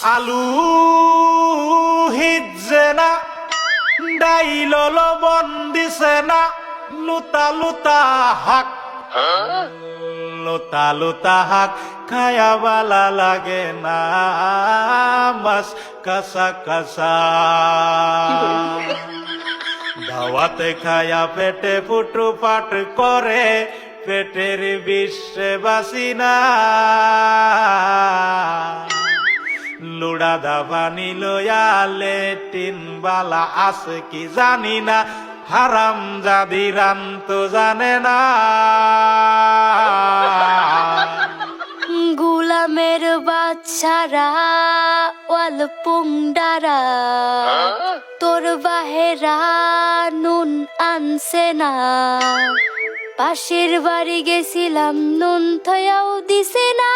আলু হিজে না ডাইল লবণ দিছে না লুতা লুতা হাক লুতা লুতা হাক খায়া বালা লাগে না মাছ কাঁচা কাঁচা দাওয়াতে খায়া পেটে ফুটু পাট করে পেটের বিশ্বে বাসি না লুড়া দাবানি লয়া লেটিন বালা আছে কি জানি না হারাম জাদি রাম তো জানে না গুলামের বাচ্চারা ওয়াল পুংডারা তোর বাহেরা নুন আনছে না পাশের বাড়ি গেছিলাম নুন থয়াও দিছে না